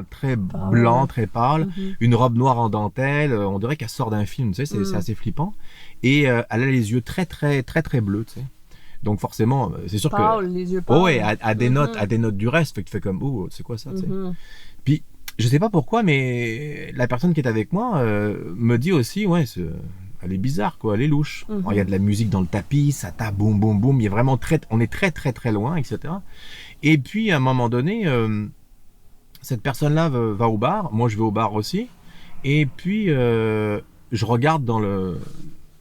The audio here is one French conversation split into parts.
très blanc, très pâle, une robe noire en dentelle, on dirait qu'elle sort d'un film, tu sais, c'est assez flippant. Et elle a les yeux très bleus, tu sais. Donc forcément, c'est sûr Pâle, que... les yeux pâles. Oh ouais, à des notes du reste, fait que tu fais comme, oh, c'est quoi ça, tu sais. Puis, je sais pas pourquoi, mais la personne qui est avec moi me dit aussi, ouais, elle est bizarre, quoi, elle est louche. Alors, il y a de la musique dans le tapis, ça tape, boum, boum, boum, il y a vraiment on est très loin, etc. Et puis, à un moment donné, cette personne-là va au bar, moi je vais au bar aussi, et puis je regarde dans le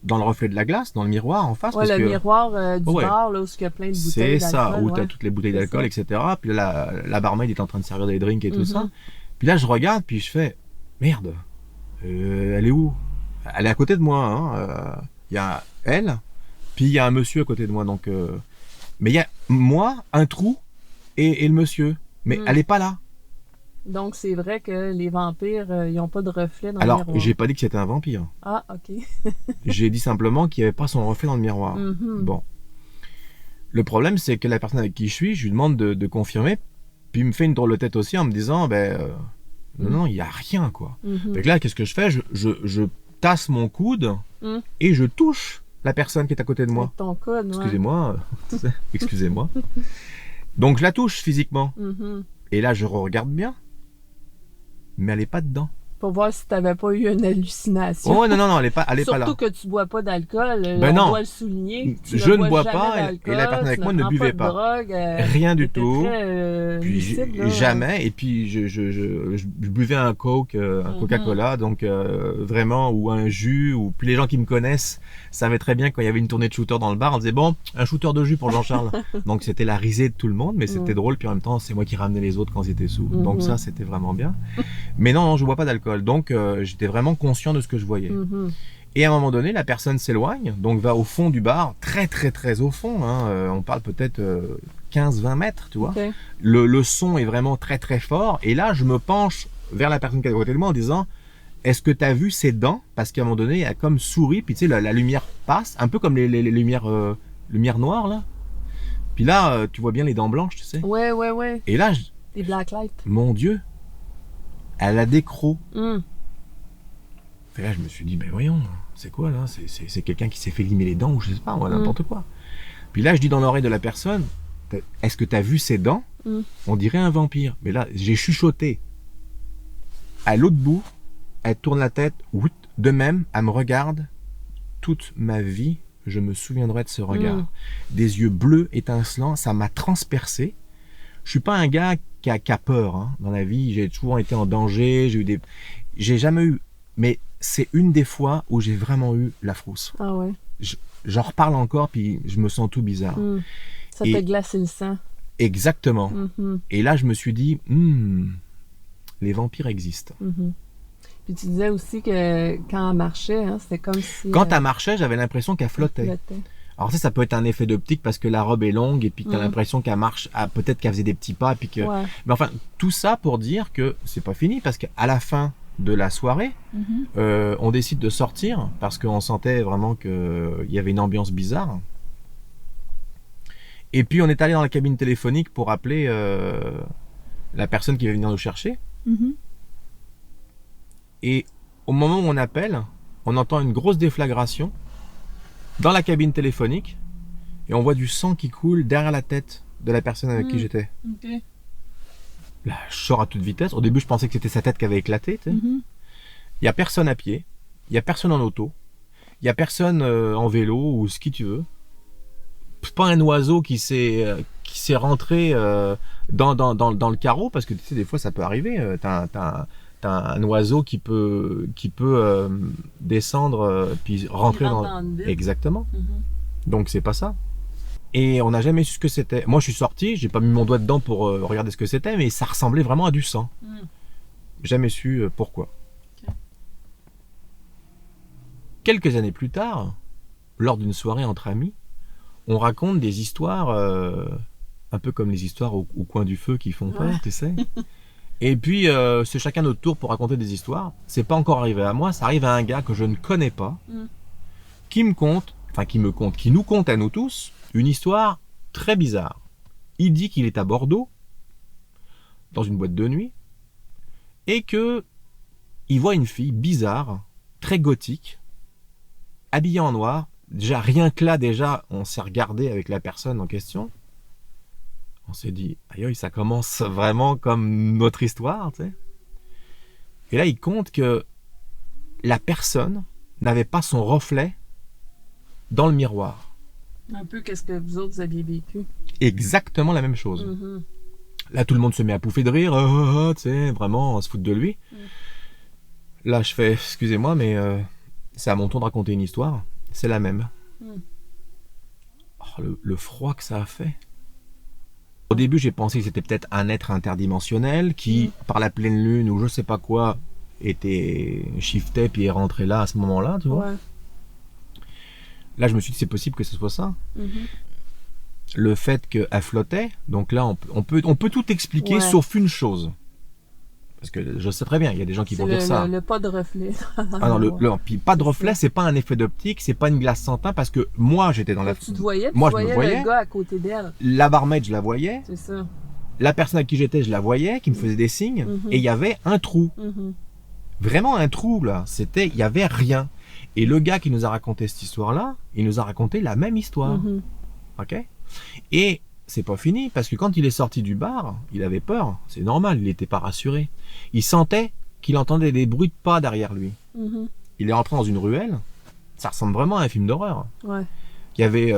reflet de la glace, dans le miroir en face. Ouais, parce le que, miroir du bar, là, où il y a plein de bouteilles d'alcool. C'est ça, où tu as toutes les bouteilles d'alcool, etc. Puis là, la barmaid est en train de servir des drinks et tout ça. Puis là, je regarde, puis je fais, merde, elle est où? Elle est à côté de moi, hein. Il y a elle, puis il y a un monsieur à côté de moi. Donc, mais il y a moi, un trou, et le monsieur. Mais elle est pas là. Donc, c'est vrai que les vampires, ils n'ont pas de reflet dans le Alors, miroir. j'ai pas dit que c'était un vampire. Ah, OK. J'ai dit simplement qu'il n'y avait pas son reflet dans le miroir. Bon. Le problème, c'est que la personne avec qui je suis, je lui demande de confirmer, puis il me fait une drôle de tête aussi en me disant, non, il n'y a rien, quoi. Donc là, qu'est-ce que je fais? Je tasse mon coude et je touche la personne qui est à côté de moi. Avec ton coude, Excusez-moi, excusez-moi. Donc je la touche physiquement. Et là, je regarde bien, mais elle n'est pas dedans. Pour voir si tu n'avais pas eu une hallucination. Oh non, elle est pas là. Surtout que tu ne bois pas d'alcool, ben non. On doit le souligner. Je ne bois pas, et la personne avec moi ne buvait pas. Drogue, rien du tout. Puis lucide, jamais. Et puis je buvais un Coke, un Coca-Cola, donc vraiment, ou un jus. Puis les gens qui me connaissent savaient très bien quand il y avait une tournée de shooter dans le bar, on disait bon, un shooter de jus pour Jean-Charles. Donc c'était la risée de tout le monde, mais c'était drôle. Puis en même temps, c'est moi qui ramenais les autres quand ils étaient sous. Donc ça, c'était vraiment bien. Mais non, je bois pas d'alcool. Donc j'étais vraiment conscient de ce que je voyais. Et à un moment donné, la personne s'éloigne, donc va au fond du bar, très au fond, hein, on parle peut-être 15-20 mètres, tu vois. Okay. Le son est vraiment très fort, et là je me penche vers la personne qui est à côté de moi en disant, est-ce que tu as vu ses dents? Parce qu'à un moment donné, elle a comme souri, puis tu sais, la lumière passe, un peu comme les lumières noires, là. Puis là, tu vois bien les dents blanches, tu sais. Ouais. Et là, les blacklights. Mon Dieu, elle a des crocs. Et là, je me suis dit, ben voyons, c'est quoi là? C'est quelqu'un qui s'est fait limer les dents ou je sais pas, ou n'importe quoi. Puis là, je dis dans l'oreille de la personne, est-ce que tu as vu ses dents? On dirait un vampire. Mais là, j'ai chuchoté. À l'autre bout, elle tourne la tête, de même, elle me regarde. Toute ma vie, je me souviendrai de ce regard. Des yeux bleus étincelants, ça m'a transpercé. Je suis pas un gars qui a peur, hein, dans la vie. J'ai souvent été en danger, j'ai jamais eu... Mais c'est une des fois où j'ai vraiment eu la frousse. Ah ouais. J'en reparle encore, puis je me sens tout bizarre. Ça t'a glacé le sang. Exactement. Et là, je me suis dit, les vampires existent. Puis tu disais aussi que quand elle marchait, hein, c'était comme si... Quand elle marchait, j'avais l'impression qu'elle flottait. Alors ça peut être un effet d'optique parce que la robe est longue et puis que tu as l'impression qu'elle marche, peut-être qu'elle faisait des petits pas. Puis que... Mais enfin, tout ça pour dire que c'est pas fini parce qu'à la fin de la soirée, on décide de sortir parce qu'on sentait vraiment qu'il y avait une ambiance bizarre. Et puis on est allé dans la cabine téléphonique pour appeler la personne qui va venir nous chercher. Et au moment où on appelle, on entend une grosse déflagration dans la cabine téléphonique et on voit du sang qui coule derrière la tête de la personne avec qui j'étais. Là, je sors à toute vitesse. Au début, je pensais que c'était sa tête qui avait éclaté. Tu sais. Il n'y a personne à pied, il n'y a personne en auto, il n'y a personne en vélo ou ce qui tu veux. Pas un oiseau qui s'est rentré dans le carreau, parce que tu sais, des fois ça peut arriver. T'as un oiseau qui peut descendre puis rentrer dans... Exactement. Donc c'est pas ça. Et on n'a jamais su ce que c'était. Moi je suis sorti, j'ai pas mis mon doigt dedans pour regarder ce que c'était, mais ça ressemblait vraiment à du sang. Jamais su pourquoi. Quelques années plus tard, lors d'une soirée entre amis, on raconte des histoires un peu comme les histoires au coin du feu qui font peur, tu sais. Et puis c'est chacun notre tour pour raconter des histoires. C'est pas encore arrivé à moi, ça arrive à un gars que je ne connais pas, qui nous conte à nous tous une histoire très bizarre. Il dit qu'il est à Bordeaux, dans une boîte de nuit, et que il voit une fille bizarre, très gothique, habillée en noir. Déjà, rien que là, on s'est regardé avec la personne en question. On s'est dit, aïe, ça commence vraiment comme notre histoire, tu sais. Et là, il compte que la personne n'avait pas son reflet dans le miroir. Un peu qu'est-ce que vous autres aviez vécu. Exactement la même chose. Là, tout le monde se met à pouffer de rire, tu sais, vraiment, on se fout de lui. Là, je fais, excusez-moi, mais c'est à mon tour de raconter une histoire. C'est la même. Oh, le froid que ça a fait. Au début, j'ai pensé que c'était peut-être un être interdimensionnel qui, par la pleine lune ou je sais pas quoi, était shifté puis est rentré là à ce moment-là, tu vois. Ouais. Là, je me suis dit, c'est possible que ce soit ça. Le fait qu'elle flottait, donc là, on peut tout expliquer sauf une chose. Parce que je sais très bien, il y a des gens qui vont dire ça. Le pas de reflet. Ah non, puis pas de reflet, c'est pas un effet d'optique, c'est pas une glace sans teint, parce que moi, j'étais dans la... Tu te voyais, moi, tu je me voyais voyais. le gars à côté d'elle. La barmaid, je la voyais. C'est ça. La personne à qui j'étais, je la voyais, qui me faisait des signes. Et il y avait un trou. Vraiment un trou, là. Il y avait rien. Et le gars qui nous a raconté cette histoire-là, il nous a raconté la même histoire. Ok? Et c'est pas fini, parce que quand il est sorti du bar, il avait peur. C'est normal, il n'était pas rassuré. Il sentait qu'il entendait des bruits de pas derrière lui. Il est rentré dans une ruelle. Ça ressemble vraiment à un film d'horreur. Ouais. Il y avait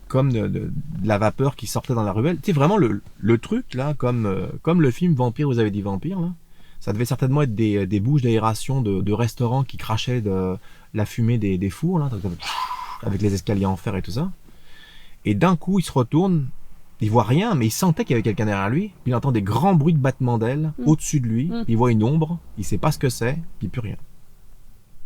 comme de la vapeur qui sortait dans la ruelle. Tu sais, vraiment le truc, là, comme le film Vampire, vous avez dit Vampire, là. Ça devait certainement être des bouches d'aération de restaurants qui crachaient de la fumée des fours, là, avec les escaliers en fer et tout ça. Et d'un coup, il se retourne, il voit rien, mais il sentait qu'il y avait quelqu'un derrière lui. Il entend des grands bruits de battements d'ailes au-dessus de lui. Il voit une ombre, il sait pas ce que c'est, puis plus rien.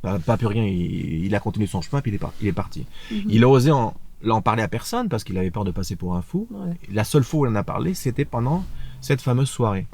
Pas plus rien, il a continué son chemin, puis il est parti. Il a osé en parler à personne parce qu'il avait peur de passer pour un fou. Ouais. La seule fois où il en a parlé, c'était pendant cette fameuse soirée.